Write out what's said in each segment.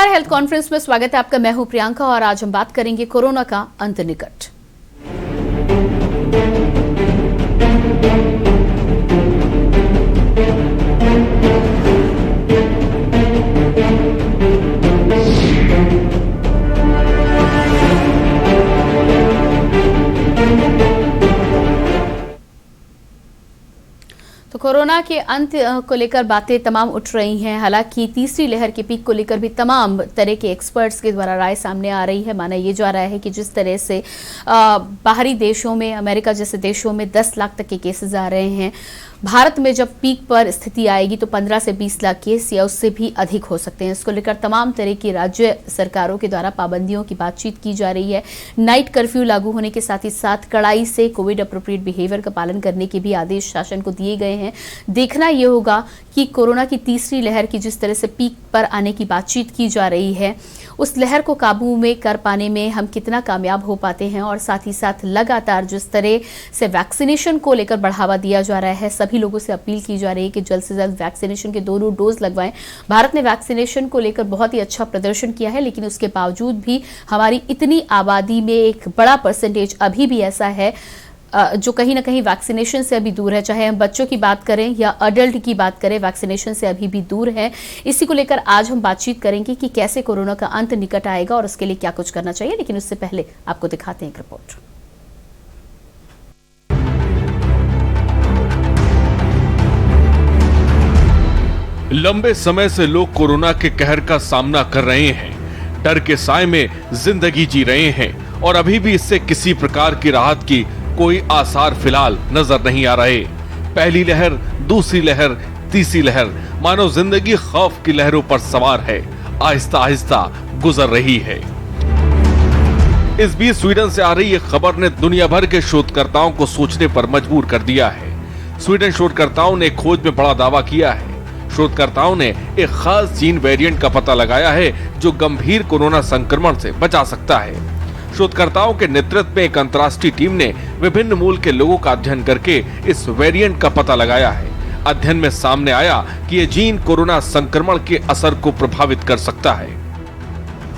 नमस्कार, health conference में स्वागत है आपका। मैं हूं प्रियंका और आज हम बात करेंगे कोरोना का अंत निकट। तो कोरोना के अंत को लेकर बातें तमाम उठ रही हैं। हालांकि तीसरी लहर के पीक को लेकर भी तमाम तरह के एक्सपर्ट्स के द्वारा राय सामने आ रही है। माना ये जा रहा है कि जिस तरह से बाहरी देशों में, अमेरिका जैसे देशों में 10 लाख तक के केसेस आ रहे हैं, भारत में जब पीक पर स्थिति आएगी तो 15 से 20 लाख केस या उससे भी अधिक हो सकते हैं। इसको लेकर तमाम तरह की राज्य सरकारों के द्वारा पाबंदियों की बातचीत की जा रही है। नाइट कर्फ्यू लागू होने के साथ ही साथ कड़ाई से कोविड अप्रोप्रिएट बिहेवियर का पालन करने के भी आदेश शासन को दिए गए हैं। देखना यह होगा कि कोरोना की तीसरी लहर की जिस तरह से पीक पर आने की बातचीत की जा रही है, उस लहर को काबू में कर पाने में हम कितना कामयाब हो पाते हैं। और साथ ही साथ लगातार जिस तरह से वैक्सीनेशन को लेकर बढ़ावा दिया जा रहा है, सभी लोगों से अपील की जा रही है कि जल्द से जल्द वैक्सीनेशन के दोनों डोज लगवाएं। भारत ने वैक्सीनेशन को लेकर बहुत ही अच्छा प्रदर्शन किया है, लेकिन उसके बावजूद भी हमारी इतनी आबादी में एक बड़ा परसेंटेज अभी भी ऐसा है जो कहीं ना कहीं वैक्सीनेशन से अभी दूर है। चाहे हम बच्चों की बात करें या अडल्ट की बात करें, वैक्सीनेशन से अभी भी दूर है। इसी को लेकर आज हम बातचीत करेंगे कि कैसे कोरोना का अंत निकट आएगा और उसके लिए क्या कुछ करना चाहिए। लेकिन उससे पहले आपको दिखाते हैं एक रिपोर्ट। लंबे समय से लोग कोरोना के कहर का सामना कर रहे हैं, डर के साए में जिंदगी जी रहे हैं और अभी भी इससे किसी प्रकार की राहत की कोई आसार फिलहाल नजर नहीं आ रहे। पहली लहर, दूसरी लहर, तीसरी लहर, मानो जिंदगी खौफ की लहरों पर सवार है, आहिस्ता आहिस्ता गुजर रही है। इस बीच स्वीडन से आ रही एक खबर ने दुनिया भर के शोधकर्ताओं को सोचने पर मजबूर कर दिया है। स्वीडन शोधकर्ताओं ने खोज में बड़ा दावा किया है। शोधकर्ताओं ने एक खास जीन वेरिएंट का पता लगाया है जो गंभीर कोरोना संक्रमण से बचा सकता है। शोधकर्ताओं के नेतृत्व में एक अंतर्राष्ट्रीय टीम ने विभिन्न मूल के लोगों का अध्ययन करके इस वेरिएंट का पता लगाया है। अध्ययन में सामने आया कि ये जीन कोरोना संक्रमण के असर को प्रभावित कर सकता है।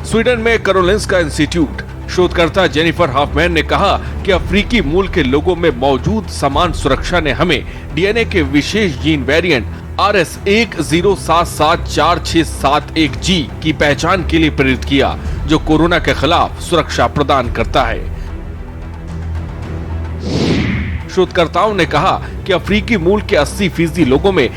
स्वीडन में कारोलिंस्का इंस्टीट्यूट शोधकर्ता जेनिफर हॉफमैन ने कहा कि अफ्रीकी मूल के लोगों में मौजूद समान सुरक्षा ने हमें डीएनए के विशेष जीन वेरिएंट RS1077467G की पहचान के लिए प्रेरित किया, जो कोरोना के खिलाफ सुरक्षा प्रदान करता है। शोधकर्ताओं ने कहा कि अफ्रीकी मूल के 80% लोगों में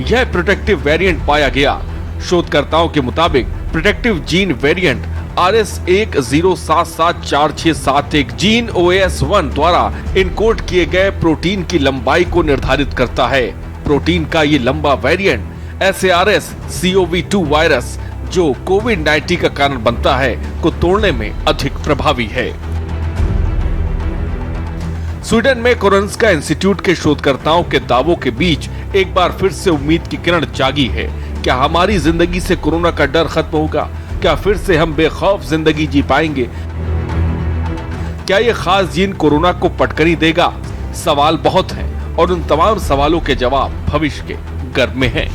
यह प्रोटेक्टिव वेरिएंट पाया गया। शोधकर्ताओं के मुताबिक protective gene variant RS1077467 gene OAS1 द्वारा इनकोड किए गए प्रोटीन की लंबाई को निर्धारित करता है। प्रोटीन का ये लंबा वेरिएंट SARS-CoV-2 वायरस, जो कोविड-19 का कारण बनता है, को तोड़ने में अधिक प्रभावी है। स्वीडन में कारोलिंस्का इंस्टीट्यूट के शोधकर्ताओं के दावों के बीच एक बार फिर से उम्मीद की किरण जागी है। क्या हमारी जिंदगी से कोरोना का डर खत्म होगा? क्या फिर से हम बेखौफ जिंदगी जी पाएंगे? क्या ये खास जीन कोरोना को पटकनी देगा? सवाल बहुत हैं और उन तमाम सवालों के जवाब भविष्य के गर्भ में हैं।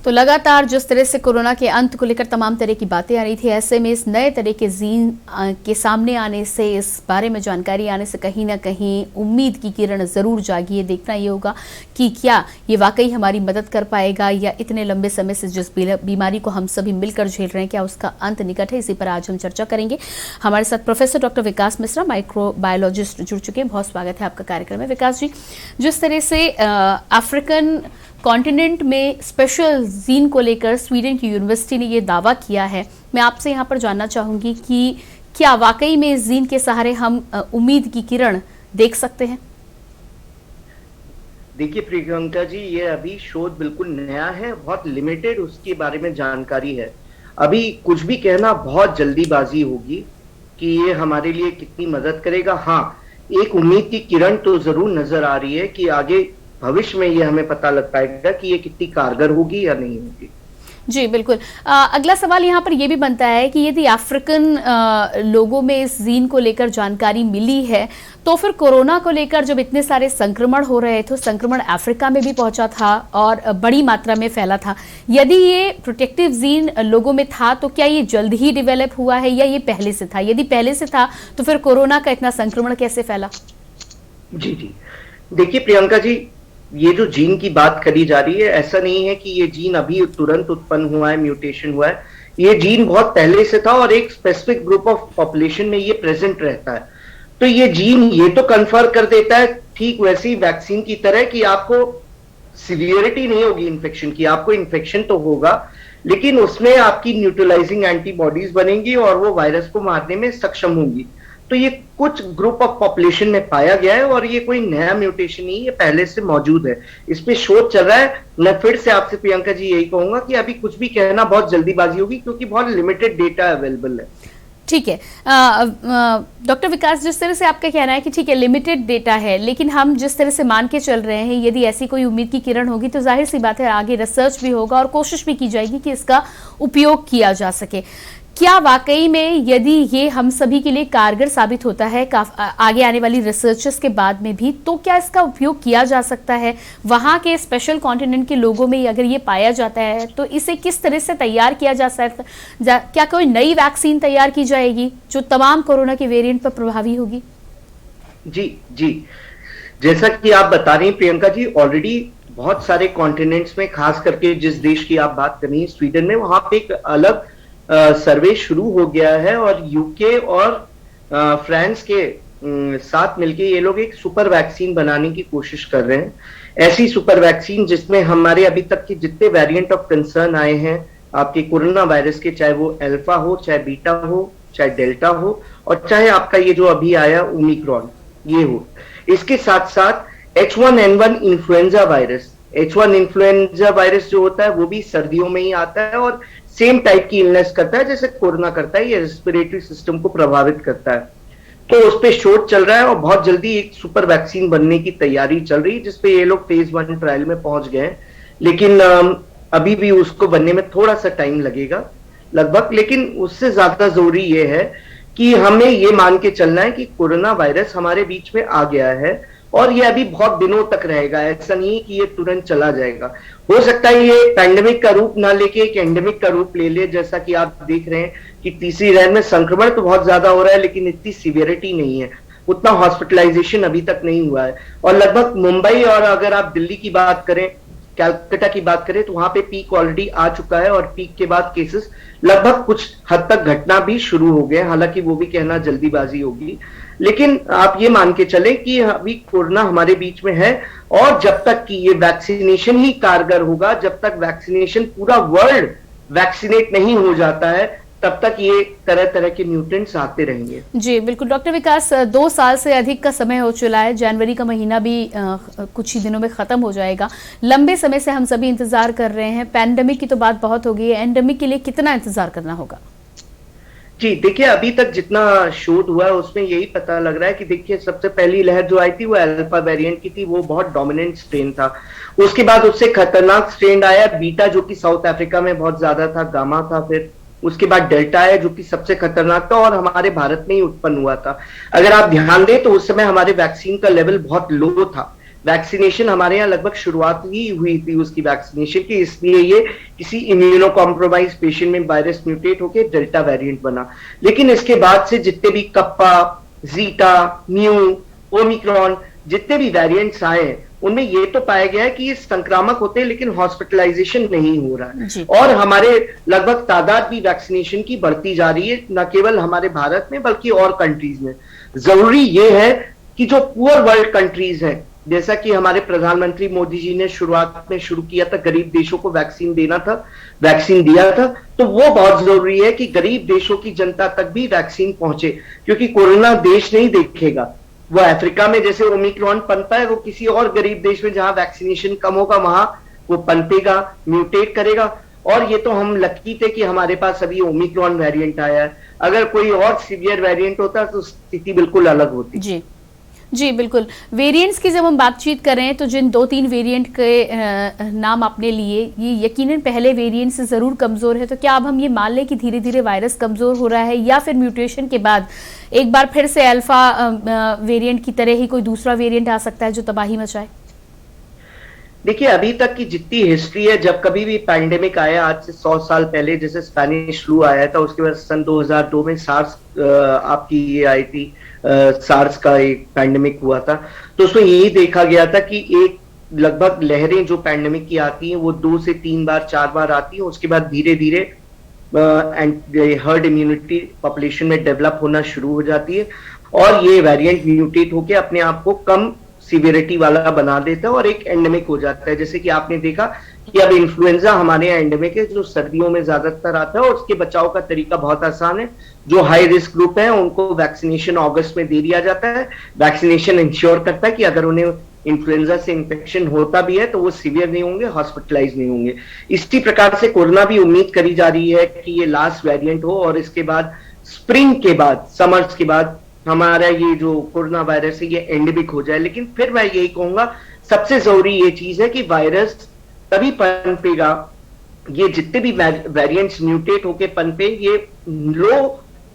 तो लगातार जिस तरह से कोरोना के अंत को लेकर तमाम तरह की बातें आ रही थी, ऐसे में इस नए तरह के जीन के सामने आने से, इस बारे में जानकारी आने से कहीं ना कहीं उम्मीद की किरण जरूर जागी है। देखना ये होगा कि क्या ये वाकई हमारी मदद कर पाएगा या इतने लंबे समय से जिस बीमारी को हम सभी मिलकर झेल रहे हैं, क्या उसका अंत निकट है। इसी पर आज हम चर्चा करेंगे। हमारे साथ प्रोफेसर डॉक्टर विकास मिश्रा, माइक्रोबायोलॉजिस्ट, जुड़ चुके हैं। बहुत स्वागत है आपका कार्यक्रम में। विकास जी, जिस तरह से अफ्रीकन कॉन्टिनेंट में स्पेशल जीन को लेकर स्वीडन की यूनिवर्सिटी ने यह दावा किया है, मैं आपसे यहां पर जानना चाहूंगी कि क्या वाकई में इस जीन के सहारे हम उम्मीद की किरण देख सकते हैं? देखिए प्रियंका जी, ये अभी शोध बिल्कुल नया है, बहुत लिमिटेड उसके बारे में जानकारी है। अभी कुछ भी कहना बहुत जल्दीबाजी होगी कि ये हमारे लिए कितनी मदद करेगा। हाँ, एक उम्मीद की किरण तो जरूर नजर आ रही है कि आगे भविष्य में ये हमें पता लग पाएगा कि ये कितनी कारगर होगी या नहीं होगी। जी बिल्कुल। अगला सवाल यहाँ पर यह भी बनता है कि यदि अफ्रीकन लोगों में इस जीन को लेकर जानकारी मिली है, तो फिर कोरोना को लेकर जब इतने सारे संक्रमण हो रहे थे, संक्रमण अफ्रीका में भी पहुंचा था और बड़ी मात्रा में फैला था। यदि ये प्रोटेक्टिव जीन लोगों में था तो क्या ये जल्द ही डेवलप हुआ है या ये पहले से था? यदि पहले से था तो फिर कोरोना का इतना संक्रमण कैसे फैला? जी जी, देखिए प्रियंका जी, ये जो जीन की बात करी जा रही है, ऐसा नहीं है कि ये जीन अभी तुरंत उत्पन्न हुआ है, म्यूटेशन हुआ है। ये जीन बहुत पहले से था और एक स्पेसिफिक ग्रुप ऑफ पॉपुलेशन में ये प्रेजेंट रहता है। तो ये जीन ये तो कन्फर्म कर देता है, ठीक वैसे ही वैक्सीन की तरह, कि आपको सिवियरिटी नहीं होगी इन्फेक्शन की। आपको इन्फेक्शन तो होगा, लेकिन उसमें आपकी न्यूट्रलाइजिंग एंटीबॉडीज बनेंगी और वो वायरस को मारने में सक्षम होंगी। तो ये कुछ ग्रुप ऑफ पॉपुलेशन में पाया गया है और ये कोई नया म्यूटेशन नहीं, ये पहले से मौजूद है। इस पे शोध चल रहा है। मैं फिर से आपसे प्रियंका जी यही कहूंगा कि अभी कुछ भी कहना बहुत जल्दीबाजी होगी, क्योंकि बहुत लिमिटेड डेटा अवेलेबल है। ठीक है डॉक्टर विकास, जिस तरह से आपका कहना है कि ठीक है लिमिटेड डेटा है, लेकिन हम जिस तरह से मान के चल रहे हैं, यदि ऐसी कोई उम्मीद की किरण होगी तो जाहिर सी बात है आगे रिसर्च भी होगा और कोशिश भी की जाएगी कि इसका उपयोग किया जा सके। क्या वाकई में यदि ये हम सभी के लिए कारगर साबित होता है आगे आने वाली रिसर्चेस के बाद में भी, तो क्या इसका उपयोग किया जा सकता है वहाँ के स्पेशल कॉन्टिनेंट के लोगों में? अगर ये पाया जाता है तो इसे किस तरह से तैयार किया जा सकता? क्या कोई नई वैक्सीन तैयार की जाएगी जो तमाम कोरोना के वेरिएंट पर प्रभावी होगी? जी जी, जैसा कि आप बता रही हैं प्रियंका जी, ऑलरेडी बहुत सारे कॉन्टिनेंट्स में, खास करके जिस देश की आप बात कर रही हैं स्वीडन में, वहां पे एक अलग सर्वे शुरू हो गया है और यूके और फ्रांस के साथ मिलके ये लोग एक सुपर वैक्सीन बनाने की कोशिश कर रहे हैं। ऐसी सुपर वैक्सीन जिसमें हमारे अभी तक के जितने वेरिएंट ऑफ कंसर्न आए हैं आपके कोरोना वायरस के, चाहे वो अल्फा हो, चाहे बीटा हो, चाहे डेल्टा हो, और चाहे आपका ये जो अभी आया ओमिक्रॉन, ये हो। इसके साथ साथ H1N1 influenza virus, H1 influenza virus जो होता है वो भी सर्दियों में ही आता है और सेम टाइप की इलनेस करता है जैसे कोरोना करता है। ये रेस्पिरेटरी सिस्टम को प्रभावित करता है। तो उस पे शोध चल रहा है और बहुत जल्दी एक सुपर वैक्सीन बनने की तैयारी चल रही है, जिसपे ये लोग फेज 1 ट्रायल में पहुंच गए हैं। लेकिन अभी भी उसको बनने में थोड़ा सा टाइम लगेगा लगभग। लेकिन उससे ज्यादा जरूरी ये है कि हमें ये मान के चलना है कि कोरोना वायरस हमारे बीच में आ गया है और ये अभी बहुत दिनों तक रहेगा। ऐसा नहीं है कि ये तुरंत चला जाएगा। हो सकता है ये पैंडेमिक का रूप ना लेके एक एंडेमिक का रूप ले ले, जैसा कि आप देख रहे हैं कि तीसरी लहर में संक्रमण तो बहुत ज्यादा हो रहा है, लेकिन इतनी सीवियरिटी नहीं है, उतना हॉस्पिटलाइजेशन अभी तक नहीं हुआ है। और लगभग मुंबई और अगर आप दिल्ली की बात करें, कैलकाटा की बात करें, तो वहां पे पीक ऑलरेडी आ चुका है और पीक के बाद केसेस लगभग कुछ हद तक घटना भी शुरू हो गए। हालांकि वो भी कहना जल्दीबाजी होगी, लेकिन आप ये मान के चले कि अभी कोरोना हमारे बीच में है और जब तक कि ये वैक्सीनेशन ही कारगर होगा, जब तक वैक्सीनेशन पूरा वर्ल्ड वैक्सीनेट नहीं हो जाता है, तब तक ये तरह तरह के म्यूटेंट्स आते रहेंगे। जी बिल्कुल डॉक्टर विकास, 2 साल से अधिक का समय हो चुका है, जनवरी का महीना भी कुछ ही दिनों में खत्म हो जाएगा। लंबे समय से हम सभी इंतजार कर रहे हैं। पैंडेमिक की तो बात बहुत हो गई है, एंडेमिक के लिए कितना इंतजार करना होगा? जी देखिए, अभी तक जितना शोध हुआ है उसमें यही पता लग रहा है कि देखिए सबसे पहली लहर जो आई थी वो अल्फा वेरिएंट की थी, वो बहुत डोमिनेंट स्ट्रेन था। उसके बाद उससे खतरनाक स्ट्रेन आया बीटा, जो कि साउथ अफ्रीका में बहुत ज्यादा था, गामा था, फिर उसके बाद डेल्टा है जो कि सबसे खतरनाक था और हमारे भारत में ही उत्पन्न हुआ था। अगर आप ध्यान दें तो उस समय हमारे वैक्सीन का लेवल बहुत लो था। वैक्सीनेशन हमारे यहाँ लगभग शुरुआत ही हुई थी उसकी वैक्सीनेशन की, इसलिए ये किसी इम्यूनो कॉम्प्रोमाइज पेशेंट में वायरस म्यूटेट होकर डेल्टा वेरिएंट बना। लेकिन इसके बाद से जितने भी कप्पा, जीटा, म्यू, ओमिक्रॉन, जितने भी वेरिएंट्स आए उनमें ये तो पाया गया है कि ये संक्रामक होते हैं, लेकिन हॉस्पिटलाइजेशन नहीं हो रहा है और हमारे लगभग तादाद भी वैक्सीनेशन की बढ़ती जा रही है, न केवल हमारे भारत में बल्कि और कंट्रीज में। जरूरी ये है कि जो पुअर वर्ल्ड कंट्रीज हैं, जैसा कि हमारे प्रधानमंत्री मोदी जी ने शुरुआत में शुरू किया था, गरीब देशों को वैक्सीन देना था, वैक्सीन दिया था, तो वो बहुत जरूरी है कि गरीब देशों की जनता तक भी वैक्सीन पहुंचे, क्योंकि कोरोना देश नहीं देखेगा। वो अफ्रीका में जैसे ओमिक्रॉन पनपा है, वो किसी और गरीब देश में जहां वैक्सीनेशन कम होगा वहां वो पनपेगा, म्यूटेट करेगा। और ये तो हम लकी थे कि हमारे पास अभी ओमिक्रॉन वेरिएंट आया है। अगर कोई और सीवियर वेरिएंट होता तो स्थिति बिल्कुल अलग होती। जी जी बिल्कुल। वेरिएंट्स की जब हम बातचीत कर रहे हैं तो जिन 2-3 वेरिएंट के नाम आपने लिए, ये यकीनन पहले वेरिएंट से ज़रूर कमज़ोर है, तो क्या अब हम ये मान लें कि धीरे धीरे वायरस कमज़ोर हो रहा है, या फिर म्यूटेशन के बाद एक बार फिर से अल्फा वेरिएंट की तरह ही कोई दूसरा वेरिएंट आ सकता है जो तबाही मचाए? देखिए, अभी तक की जितनी हिस्ट्री है, जब कभी भी पैंडेमिक आया आज से 100 साल पहले, जैसे स्पेनिश फ्लू आया था, उसके बाद सन 2002 में सार्स आपकी ये आई थी, सार्स का एक पैंडेमिक हुआ था, तो उसमें यही देखा गया था कि एक लगभग लहरें जो पैंडेमिक की आती हैं वो 2 से 3 बार 4 बार आती हैं, उसके बाद धीरे धीरे हर्ड इम्यूनिटी पॉपुलेशन में डेवलप होना शुरू हो जाती है और ये वेरिएंट म्यूटेट होके अपने आप को कम सीवियरिटी वाला बना देता है और एक एंडेमिक हो जाता है। जैसे कि आपने देखा कि अब इन्फ्लुएंजा हमारे यहाँ एंडेमिक है, जो सर्दियों में ज्यादातर आता है और उसके बचाव का तरीका बहुत आसान है। जो हाई रिस्क ग्रुप है उनको वैक्सीनेशन अगस्त में दे दिया जाता है। वैक्सीनेशन इंश्योर करता है कि अगर उन्हें इन्फ्लुएंजा से इन्फेक्शन होता भी है तो वो सीवियर नहीं होंगे, हॉस्पिटलाइज नहीं होंगे। इसी प्रकार से कोरोना भी उम्मीद करी जा रही है कि ये लास्ट वेरिएंट हो और इसके बाद स्प्रिंग के बाद, समर्स के बाद हमारा ये जो कोरोना वायरस है ये एंडेमिक हो जाए। लेकिन फिर मैं यही कहूंगा, सबसे जरूरी ये चीज है कि वायरस तभी पनपेगा, ये जितने भी वेरिएंट्स म्यूटेट होके पनपे, ये लो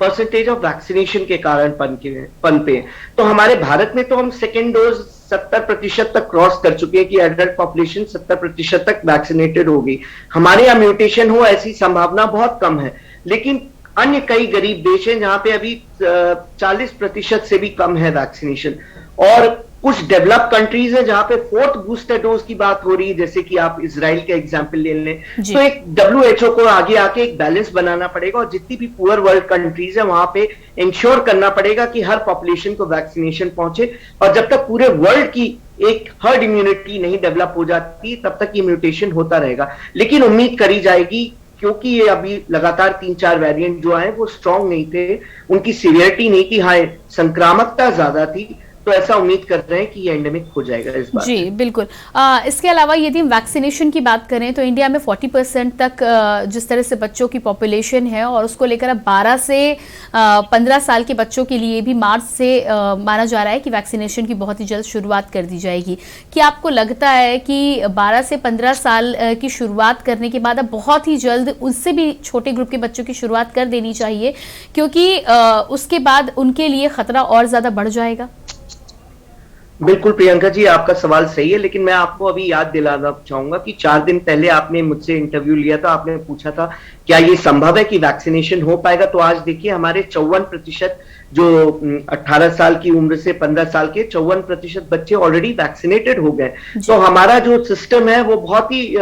परसेंटेज ऑफ वैक्सीनेशन के कारण पनपे। तो हमारे भारत में तो हम सेकेंड डोज 70% तक क्रॉस कर चुके हैं कि एडल्ट पॉपुलेशन 70% तक वैक्सीनेटेड होगी। हमारे यहाँ म्यूटेशन हो ऐसी संभावना बहुत कम है, लेकिन अन्य कई गरीब देश हैं जहां पे अभी 40% से भी कम है वैक्सीनेशन, और कुछ डेवलप कंट्रीज हैं जहां पे 4th बूस्टर डोज की बात हो रही है, जैसे कि आप इजराइल का एग्जांपल ले लें। तो एक WHO को आगे आके एक बैलेंस बनाना पड़ेगा और जितनी भी पुअर वर्ल्ड कंट्रीज है वहां पे इंश्योर करना पड़ेगा कि हर पॉपुलेशन को वैक्सीनेशन पहुंचे, और जब तक पूरे वर्ल्ड की एक हर्ड इम्यूनिटी नहीं डेवलप हो जाती तब तक ये म्यूटेशन होता रहेगा। लेकिन उम्मीद करी जाएगी, क्योंकि ये अभी लगातार 3-4 वेरिएंट जो आए वो स्ट्रांग नहीं थे, उनकी सीवियरिटी नहीं थी, हाई संक्रामकता ज्यादा थी, तो ऐसा उम्मीद कर रहे हैं कि ये एंडेमिक हो जाएगा इस बार। जी बिल्कुल। इसके अलावा यदि हम वैक्सीनेशन की बात करें तो इंडिया में 40% तक जिस तरह से बच्चों की पॉपुलेशन है, और उसको लेकर अब 12 से 15 साल के बच्चों के लिए भी मार्च से माना जा रहा है कि वैक्सीनेशन की बहुत ही जल्द शुरुआत कर दी जाएगी। क्या आपको लगता है कि 12 से 15 साल की शुरुआत करने के बाद अब बहुत ही जल्द उससे भी छोटे ग्रुप के बच्चों की शुरुआत कर देनी चाहिए, क्योंकि उसके बाद उनके लिए खतरा और ज्यादा बढ़ जाएगा? बिल्कुल प्रियंका जी, आपका सवाल सही है, लेकिन मैं आपको अभी याद दिलाना चाहूंगा कि 4 दिन पहले आपने मुझसे इंटरव्यू लिया था, आपने पूछा था क्या ये संभव है कि वैक्सीनेशन हो पाएगा। तो आज देखिए हमारे 54% जो 18 साल की उम्र से 15 साल के 54% बच्चे ऑलरेडी वैक्सीनेटेड हो गए। तो हमारा जो सिस्टम है वो बहुत ही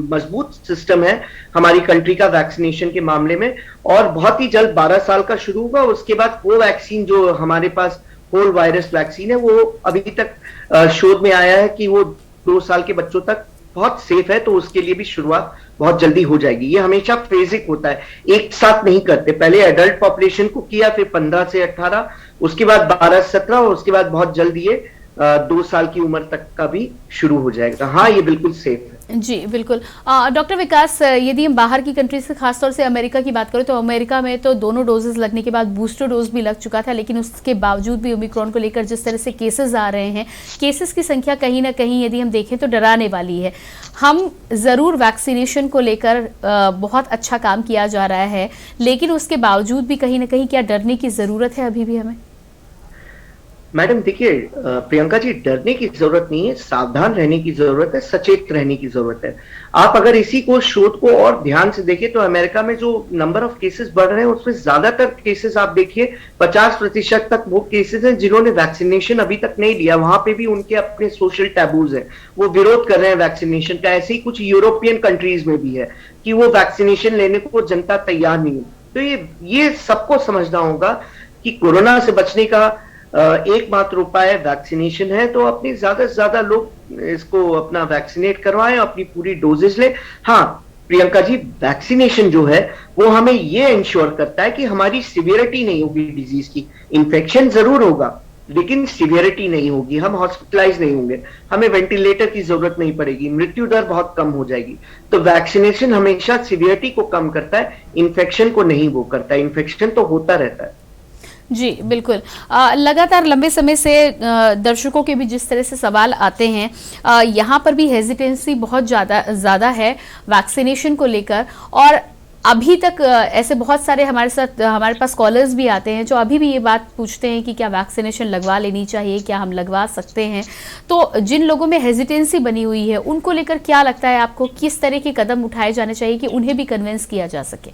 मजबूत सिस्टम है हमारी कंट्री का वैक्सीनेशन के मामले में, और बहुत ही जल्द 12 साल का शुरू होगा। उसके बाद कोवैक्सीन जो हमारे पास होल वायरस वैक्सीन है वो अभी तक शोध में आया है कि वो 2 साल के बच्चों तक बहुत सेफ है, तो उसके लिए भी शुरुआत बहुत जल्दी हो जाएगी। ये हमेशा फेजिक होता है, एक साथ नहीं करते। पहले एडल्ट पॉपुलेशन को किया, फिर 15 से 18, उसके बाद 12 से 17, और उसके बाद बहुत जल्दी ये 2 साल की उम्र तक का भी शुरू हो जाएगा। हाँ, ये बिल्कुल सेफ है। जी बिल्कुल। डॉक्टर विकास, यदि हम बाहर की कंट्री से खासतौर से अमेरिका की बात करें तो अमेरिका में तो दोनों डोजेस लगने के बाद बूस्टर डोज भी लग चुका था, लेकिन उसके बावजूद भी ओमिक्रॉन को लेकर जिस तरह से केसेस आ रहे हैं, केसेस की संख्या कहीं ना कहीं यदि हम देखें तो डराने वाली है। हम ज़रूर वैक्सीनेशन को लेकर बहुत अच्छा काम किया जा रहा है, लेकिन उसके बावजूद भी कहीं ना कहीं क्या डरने की ज़रूरत है अभी भी हमें? मैडम देखिए प्रियंका जी, डरने की जरूरत नहीं है, सावधान रहने की जरूरत है, सचेत रहने की जरूरत है। आप अगर इसी को शोध को और ध्यान से देखें तो अमेरिका में जो नंबर ऑफ केसेस बढ़ रहे हैं उसमें ज्यादातर केसेस आप देखिए 50% तक वो केसेस हैं जिन्होंने वैक्सीनेशन अभी तक नहीं लिया। वहां पे भी उनके अपने सोशल टैबूज हैं, वो विरोध कर रहे हैं वैक्सीनेशन का। ऐसे ही कुछ यूरोपियन कंट्रीज में भी है कि वो वैक्सीनेशन लेने को जनता तैयार नहीं है। तो ये सबको समझना होगा कि कोरोना से बचने का एकमात्र उपाय वैक्सीनेशन है, तो अपने ज्यादा से ज्यादा लोग इसको अपना वैक्सीनेट करवाएं, अपनी पूरी डोजेज लें। हाँ प्रियंका जी, वैक्सीनेशन जो है वो हमें ये इंश्योर करता है कि हमारी सीवियरिटी नहीं होगी डिजीज की। इन्फेक्शन जरूर होगा लेकिन सीवियरिटी नहीं होगी, हम हॉस्पिटलाइज नहीं होंगे, हमें वेंटिलेटर की जरूरत नहीं पड़ेगी, मृत्यु दर बहुत कम हो जाएगी। तो वैक्सीनेशन हमेशा सीवियरिटी को कम करता है, इन्फेक्शन को नहीं वो करता है। इन्फेक्शन तो होता रहता है। जी बिल्कुल। लगातार लंबे समय से दर्शकों के भी जिस तरह से सवाल आते हैं, यहाँ पर भी हेजिटेंसी बहुत ज़्यादा है वैक्सीनेशन को लेकर। और अभी तक ऐसे बहुत सारे हमारे पास कॉलर्स भी आते हैं जो अभी भी ये बात पूछते हैं कि क्या वैक्सीनेशन लगवा लेनी चाहिए, क्या हम लगवा सकते हैं। तो जिन लोगों में हेजिटेंसी बनी हुई है उनको लेकर क्या लगता है आपको, किस तरह के कदम उठाए जाने चाहिए कि उन्हें भी कन्विंस किया जा सके?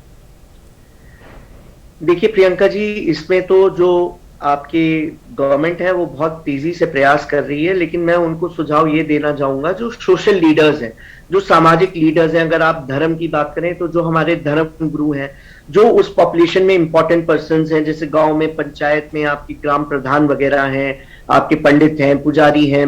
देखिए प्रियंका जी, इसमें तो जो आपकी गवर्नमेंट है वो बहुत तेजी से प्रयास कर रही है, लेकिन मैं उनको सुझाव ये देना चाहूंगा, जो सोशल लीडर्स हैं, जो सामाजिक लीडर्स हैं, अगर आप धर्म की बात करें तो जो हमारे धर्म गुरु हैं, जो उस पॉपुलेशन में इंपॉर्टेंट पर्संस हैं, जैसे गांव में, पंचायत में आपकी ग्राम प्रधान वगैरह हैं, आपके पंडित हैं, पुजारी हैं,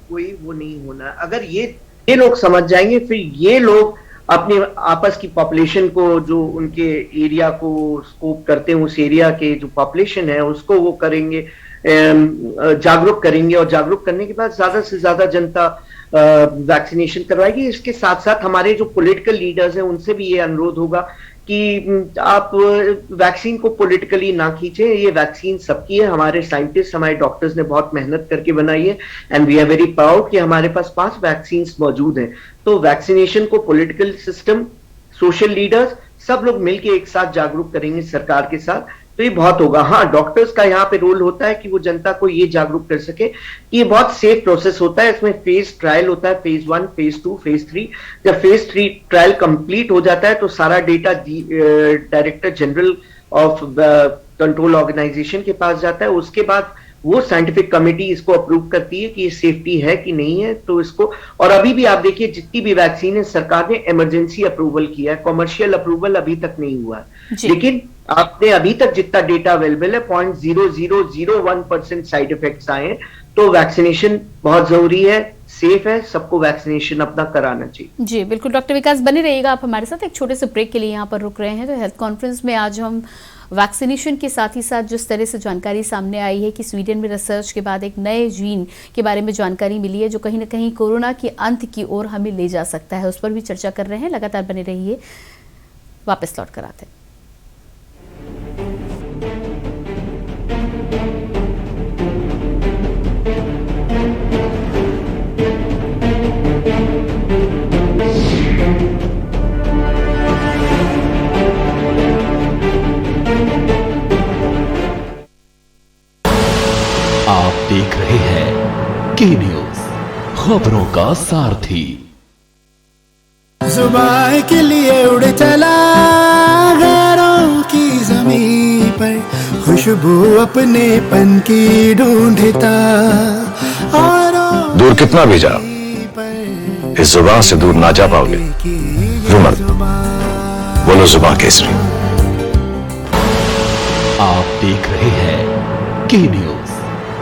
कोई वो नहीं होना। अगर ये लोग समझ जाएंगे, फिर ये लोग अपने आपस की पॉपुलेशन को, जो उनके एरिया को स्कोप करते हैं, उस एरिया के जो पॉपुलेशन है उसको वो करेंगे, जागरूक करेंगे, और जागरूक करने के बाद ज्यादा से ज्यादा जनता वैक्सीनेशन करवाएगी। इसके साथ साथ हमारे जो पॉलिटिकल लीडर्स हैं उनसे भी ये अनुरोध होगा कि आप वैक्सीन को पॉलिटिकली ना खींचे। ये वैक्सीन सबकी है, हमारे साइंटिस्ट, हमारे डॉक्टर्स ने बहुत मेहनत करके बनाई है, and we are very proud कि हमारे पास 5 वैक्सीन मौजूद हैं। तो वैक्सीनेशन को पॉलिटिकल सिस्टम, सोशल लीडर्स, सब लोग मिलकर एक साथ जागरूक करेंगे सरकार के साथ, तो ये बहुत होगा। हाँ, डॉक्टर्स का यहाँ पे रोल होता है कि वो जनता को ये जागरूक कर सके कि ये बहुत सेफ प्रोसेस होता है। इसमें फेज ट्रायल होता है, फेज 1, फेज 2, फेज 3। जब फेज 3 ट्रायल कंप्लीट हो जाता है तो सारा data director general of control organization के पास जाता है। उसके बाद वो साइंटिफिक कमेटी इसको अप्रूव करती है कि ये सेफ्टी है कि नहीं है, तो इसको। और अभी भी आप देखिए, जितनी भी वैक्सीन है सरकार ने इमरजेंसी अप्रूवल किया है, कॉमर्शियल अप्रूवल अभी तक नहीं हुआ है। लेकिन आपने अभी तक जितना डेटा अवेलेबल है, 0.0001% साइड इफेक्ट्स आए हैं। तो वैक्सीनेशन बहुत जरूरी है, सेफ है, सबको वैक्सीनेशन अपना कराना चाहिए। जी बिल्कुल। डॉक्टर विकास बने रहिएगा आप हमारे साथ। एक छोटे से ब्रेक के लिए यहाँ पर रुक रहे हैं। तो हेल्थ कॉन्फ्रेंस में आज हम वैक्सीनेशन के साथ ही साथ जिस तरह से जानकारी सामने आई है कि स्वीडन में रिसर्च के बाद एक नए जीन के बारे में जानकारी मिली है जो कहीं ना कहीं कोरोना के अंत की ओर हमें ले जा सकता है, उस पर भी चर्चा कर रहे हैं। लगातार बने रहिए, वापस लौट कर आते हैं। आप देख रहे हैं के न्यूज, खबरों का सारथी। जुबान के लिए उड़ चला गैरों की ज़मीं पर, खुशबू अपने पन की ढूंढता। और दूर कितना भी जा, इस जुबान से दूर ना जा पाओगे। रुमर बोलो जुबान केसरी। आप देख रहे हैं के न्यूज,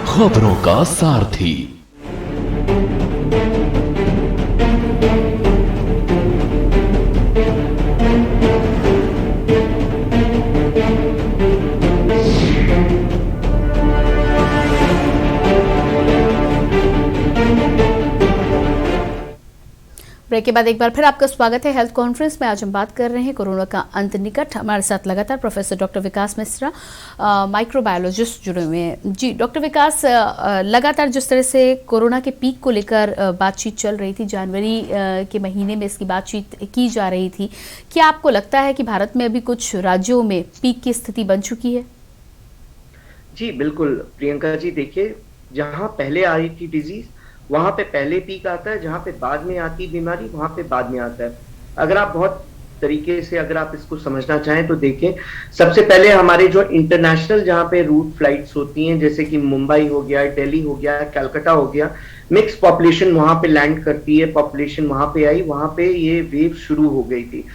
खबरों का सारथी। ब्रेक के बाद एक बार फिर आपका स्वागत है हेल्थ कॉन्फ्रेंस में। आज हम बात कर रहे हैं कोरोना का अंत निकट। हमारे साथ लगातार प्रोफेसर डॉक्टर विकास मिश्रा, माइक्रोबायोलॉजिस्ट, जुड़े हुए हैं। जी डॉक्टर विकास, लगातार जिस तरह से कोरोना के पीक को लेकर बातचीत चल रही थी, जनवरी के महीने में इसकी बातचीत की जा रही थी, क्या आपको लगता है कि भारत में अभी कुछ राज्यों में पीक की स्थिति बन चुकी है? जी बिल्कुल प्रियंका जी, देखिए, जहां पहले आई थी डिजीज वहां पे पहले पीक आता है, जहां पे बाद में आती बीमारी वहां पे बाद में आता है। अगर आप बहुत तरीके से अगर आप इसको समझना चाहें तो देखें, सबसे पहले हमारे जो इंटरनेशनल जहां पे रूट फ्लाइट्स होती हैं, जैसे कि मुंबई हो गया, दिल्ली हो गया, कलकत्ता हो गया, मिक्स पॉपुलेशन वहां पे लैंड करती है, पॉपुलेशन वहां पे आई, वहां पे ये वेव शुरू हो गई थी।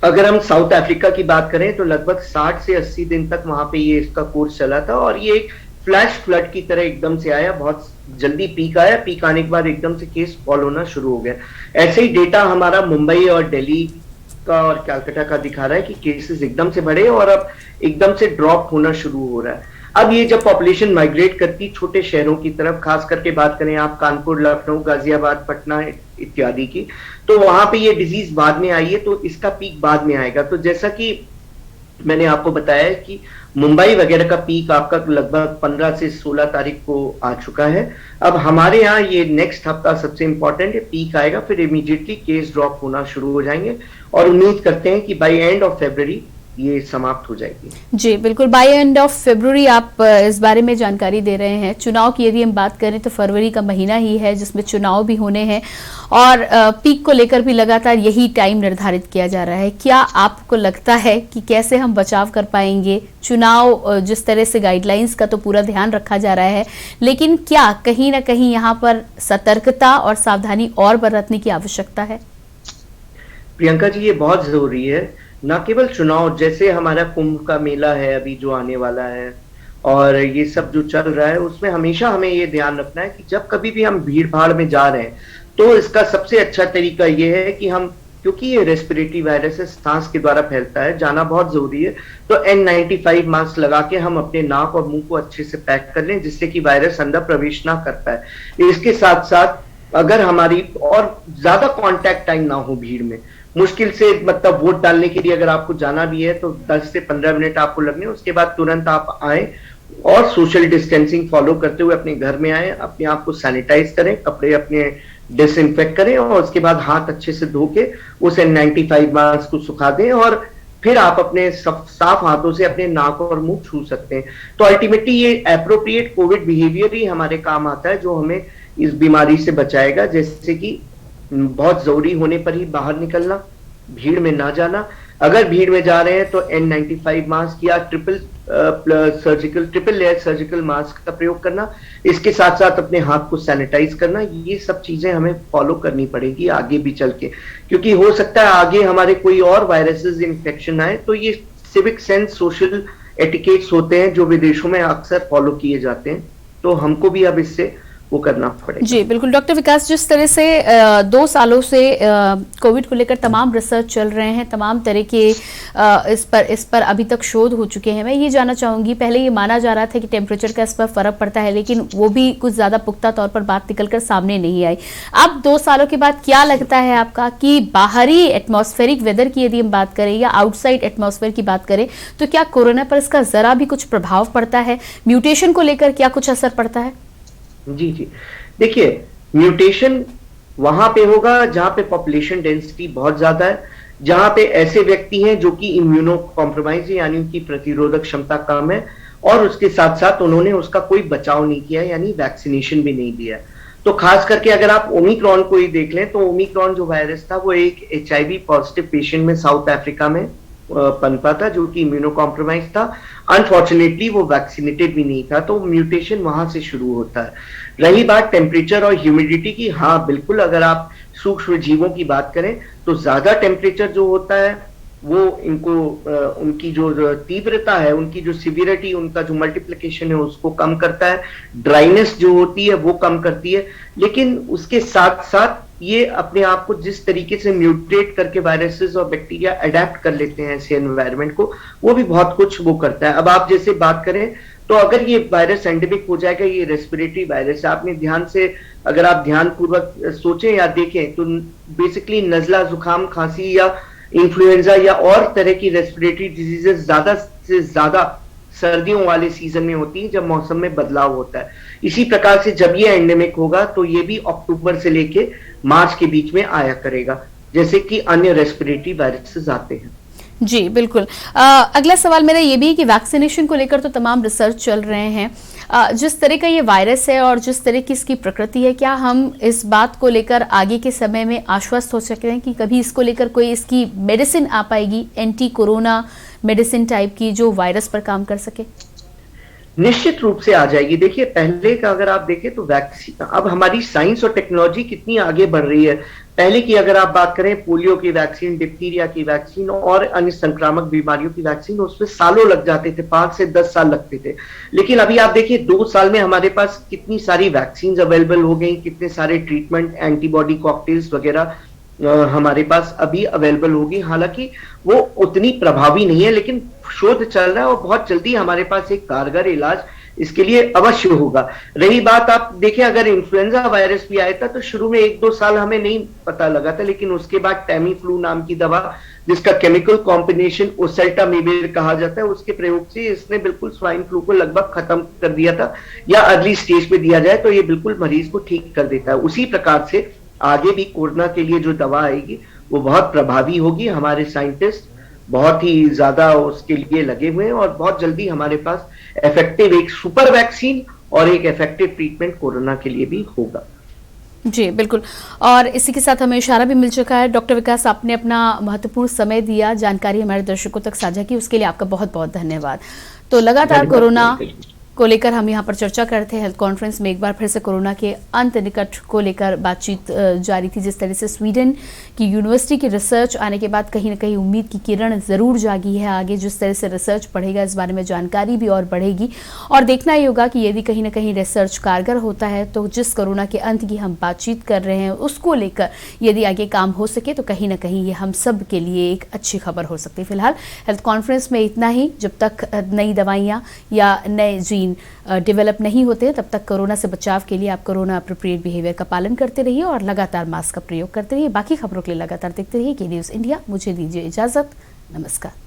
अगर हम साउथ अफ्रीका की बात करें तो लगभग 60 से 80 दिन तक वहां पे ये इसका कोर्स चला था, और ये एक फ्लैश फ्लड की तरह एकदम से आया, बहुत जल्दी पीक आया, पीक आने के बाद एकदम से केस फॉल होना शुरू हो गया। ऐसे ही डेटा हमारा मुंबई और दिल्ली का और कलकत्ता का दिखा रहा है कि केसेस एकदम से बढ़े और अब एकदम से ड्रॉप होना शुरू हो रहा है। अब ये जब पॉपुलेशन माइग्रेट करती छोटे शहरों की तरफ, खास करके बात करें आप कानपुर, लखनऊ, गाजियाबाद, पटना इत्यादि की, तो वहां पे ये डिजीज बाद में आई है, तो इसका पीक बाद में आएगा। तो जैसा कि मैंने आपको बताया कि मुंबई वगैरह का पीक आपका लगभग 15 से 16 तारीख को आ चुका है। अब हमारे यहाँ ये नेक्स्ट हफ्ता सबसे इंपॉर्टेंट है, पीक आएगा, फिर इमीडिएटली केस ड्रॉप होना शुरू हो जाएंगे और उम्मीद करते हैं कि बाय एंड ऑफ फरवरी ये समाप्त हो जाएगी। जी बिल्कुल, बाय एंड ऑफ फरवरी आप इस बारे में जानकारी दे रहे हैं। चुनाव की यदि हम बात करें तो फरवरी का महीना ही है जिसमें चुनाव भी होने हैं और पीक को लेकर भी लगातार यही टाइम निर्धारित किया जा रहा है। क्या आपको लगता है कि कैसे हम बचाव कर पाएंगे? चुनाव जिस तरह से गाइडलाइंस का तो पूरा ध्यान रखा जा रहा है, लेकिन क्या कहीं ना कहीं यहाँ पर सतर्कता और सावधानी और बरतने की आवश्यकता है? प्रियंका जी, ये बहुत जरूरी है। न केवल चुनाव, जैसे हमारा कुंभ का मेला है अभी जो आने वाला है और ये सब जो चल रहा है, उसमें हमेशा हमें ये ध्यान रखना है कि जब कभी भी हम भीड़ भाड़ में जा रहे हैं तो इसका सबसे अच्छा तरीका ये है कि हम, क्योंकि ये रेस्पिरेटरी वायरस है, सांस के द्वारा फैलता है, जाना बहुत जरूरी है, तो N95 मास्क लगा के हम अपने नाक और मुंह को अच्छे से पैक कर लें जिससे कि वायरस अंदर प्रवेश ना कर पाए। इसके साथ साथ अगर हमारी और ज्यादा कांटेक्ट टाइम ना हो भीड़ में, मुश्किल से मतलब वोट डालने के लिए अगर आपको जाना भी है तो 10 से 15 मिनट आपको लगने, उसके बाद तुरंत आप आए और सोशल डिस्टेंसिंग फॉलो करते हुए अपने घर में आए, अपने आप को सैनिटाइज करें, कपड़े अपने डिसइंफेक्ट करें और उसके बाद हाथ अच्छे से धो के उस N95 मास्क को सुखा दें और फिर आप अपने साफ हाथों से अपने नाक और मुंह छू सकते हैं। तो अल्टीमेटली ये एप्रोप्रिएट कोविड बिहेवियर ही हमारे काम आता है जो हमें इस बीमारी से बचाएगा, जैसे कि बहुत जरूरी होने पर ही बाहर निकलना, भीड़ में ना जाना, अगर भीड़ में जा रहे हैं तो N95 मास्क या ट्रिपल लेयर सर्जिकल मास्क का प्रयोग करना, इसके साथ साथ अपने हाथ को सैनिटाइज करना, ये सब चीजें हमें फॉलो करनी पड़ेगी आगे भी चल के, क्योंकि हो सकता है आगे हमारे कोई और वायरसेस इन्फेक्शन आए। तो ये सिविक सेंस, सोशल एटिकेट्स होते हैं जो विदेशों में अक्सर फॉलो किए जाते हैं, तो हमको भी अब इससे वो करना पड़ेगा। जी बिल्कुल डॉक्टर विकास, जिस तरह से 2 सालों से कोविड को लेकर तमाम रिसर्च चल रहे हैं, तमाम तरह के इस पर अभी तक शोध हो चुके हैं, मैं ये जानना चाहूंगी, पहले ये माना जा रहा था कि टेम्परेचर का इस पर फर्क पड़ता है, लेकिन वो भी कुछ ज्यादा पुख्ता तौर पर बात निकलकर सामने नहीं आई। अब 2 सालों के बाद क्या लगता है आपका कि बाहरी एटमॉस्फेरिक वेदर की यदि हम बात करें या आउटसाइड एटमॉस्फेयर की बात करें तो क्या कोरोना पर इसका जरा भी कुछ प्रभाव पड़ता है? म्यूटेशन को लेकर क्या कुछ असर पड़ता है? जी जी, देखिए, म्यूटेशन वहां पे होगा जहां पे पॉपुलेशन डेंसिटी बहुत ज्यादा है, जहां पे ऐसे व्यक्ति हैं जो कि इम्यूनो कॉम्प्रोमाइज है, यानी उनकी प्रतिरोधक क्षमता कम है और उसके साथ साथ उन्होंने उसका कोई बचाव नहीं किया, यानी वैक्सीनेशन भी नहीं दिया। तो खास करके अगर आप ओमिक्रॉन को ही देख लें तो ओमिक्रॉन जो वायरस था वो एक HIV पॉजिटिव पेशेंट में साउथ अफ्रीका में पनपा था जो कि इम्यूनो कॉम्प्रोमाइज था। अनफॉर्चुनेटली वो वैक्सीनेटेड भी नहीं था, तो म्यूटेशन वहां से शुरू होता है। रही बात टेम्परेचर और ह्यूमिडिटी की, हाँ बिल्कुल, अगर आप सूक्ष्म जीवों की बात करें तो ज्यादा टेम्परेचर जो होता है वो इनको उनकी जो तीव्रता है, उनकी जो सिवियरिटी, उनका जो मल्टीप्लिकेशन है उसको कम करता है, ड्राइनेस जो होती है वो कम करती है। लेकिन उसके साथ साथ ये अपने आप को जिस तरीके से म्यूटेट करके वायरसेस और बैक्टीरिया अडेप्ट कर लेते हैं ऐसे एनवायरनमेंट को, वो भी बहुत कुछ वो करता है। अब आप जैसे बात करें तो अगर ये वायरस एंडेमिक हो जाएगा, ये रेस्पिरेटरी वायरस, आपने ध्यान से, अगर आप ध्यान पूर्वक सोचें या देखें तो बेसिकली नजला, जुकाम, खांसी या इन्फ्लुएंजा या और तरह की रेस्पिरेटरी डिजीजेस ज्यादा से ज्यादा सर्दियों वाले सीजन में होती है जब मौसम में बदलाव होता है। इसी प्रकार से जब ये एंडेमिक होगा तो ये भी अक्टूबर से लेके मार्च के बीच में आया करेगा, जैसे कि अन्य रेस्पिरेटरी वायरसेस आते हैं। जी बिल्कुल। अगला सवाल मेरा ये भी है कि वैक्सीनेशन को लेकर तो तमाम रिसर्च चल रहे हैं, जिस तरह का ये वायरस है और जिस तरह की इसकी प्रकृति है, क्या हम इस बात को लेकर आगे के समय में आश्वस्त हो सकते हैं कि कभी इसको लेकर कोई इसकी मेडिसिन आ पाएगी, एंटी कोरोना मेडिसिन टाइप की, जो वायरस पर काम कर सके? निश्चित रूप से आ जाएगी। देखिए, पहले का अगर आप देखें तो वैक्सीन, अब हमारी साइंस और टेक्नोलॉजी कितनी आगे बढ़ रही है। पहले की अगर आप बात करें, पोलियो की वैक्सीन, डिप्थीरिया की वैक्सीन और अन्य संक्रामक बीमारियों की वैक्सीन, उसमें सालों लग जाते थे, 5 से 10 साल लगते थे। लेकिन अभी आप देखिए 2 साल में हमारे पास कितनी सारी वैक्सीन अवेलेबल हो गई, कितने सारे ट्रीटमेंट, एंटीबॉडी कॉकटेल्स वगैरह हमारे पास अभी अवेलेबल होगी। हालांकि वो उतनी प्रभावी नहीं है, लेकिन शोध चल रहा है और बहुत जल्दी हमारे पास एक कारगर इलाज इसके लिए अवश्य होगा। रही बात, आप देखें, अगर इन्फ्लुएंजा वायरस भी आया था तो शुरू में 1-2 साल हमें नहीं पता लगा था, लेकिन उसके बाद टैमीफ्लू नाम की दवा, जिसका केमिकल कॉम्बिनेशन ओसेल्टामिविर कहा जाता है, उसके प्रयोग से इसने बिल्कुल स्वाइन फ्लू को लगभग खत्म कर दिया था, या अर्ली स्टेज पे दिया जाए तो ये बिल्कुल मरीज को ठीक कर देता है। उसी प्रकार से आगे भी कोरोना के लिए जो दवा आएगी वो बहुत प्रभावी होगी। हमारे साइंटिस्ट बहुत ही ज्यादा उसके लिए लगे हुए हैं और बहुत जल्दी हमारे पास इफेक्टिव एक सुपर वैक्सीन और एक इफेक्टिव ट्रीटमेंट कोरोना के लिए भी होगा। जी बिल्कुल, और इसी के साथ हमें इशारा भी मिल चुका है। डॉक्टर विकास, आपने अपना महत्वपूर्ण समय दिया, जानकारी हमारे दर्शकों तक साझा की, उसके लिए आपका बहुत बहुत धन्यवाद। तो लगातार कोरोना को लेकर हम यहाँ पर चर्चा करते हैं। हेल्थ कॉन्फ्रेंस में एक बार फिर से कोरोना के अंत निकट को लेकर बातचीत जारी थी। जिस तरह से स्वीडन की यूनिवर्सिटी की रिसर्च आने के बाद कहीं ना कहीं उम्मीद की किरण जरूर जागी है। आगे जिस तरह से रिसर्च बढ़ेगा, इस बारे में जानकारी भी और बढ़ेगी, और देखना ही होगा कि यदि कहीं ना कहीं रिसर्च कारगर होता है तो जिस कोरोना के अंत की हम बातचीत कर रहे हैं उसको लेकर यदि आगे काम हो सके तो कहीं ना कहीं ये हम सब के लिए एक अच्छी खबर हो सकती है। फिलहाल हेल्थ कॉन्फ्रेंस में इतना ही। जब तक नई दवाइयाँ या नए जीन डेवलप नहीं होते तब तक कोरोना से बचाव के लिए आप कोरोना अप्रोप्रिएट बिहेवियर का पालन करते रहिए और लगातार मास्क का प्रयोग करते रहिए। बाकी खबरों के लिए लगातार देखते रहिए के न्यूज़ इंडिया। मुझे दीजिए इजाजत, नमस्कार।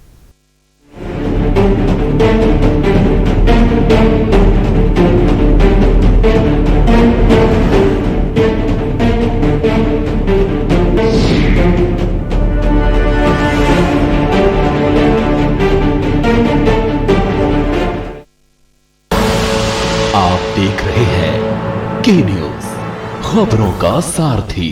आप देख रहे हैं के न्यूज़, खबरों का सारथी।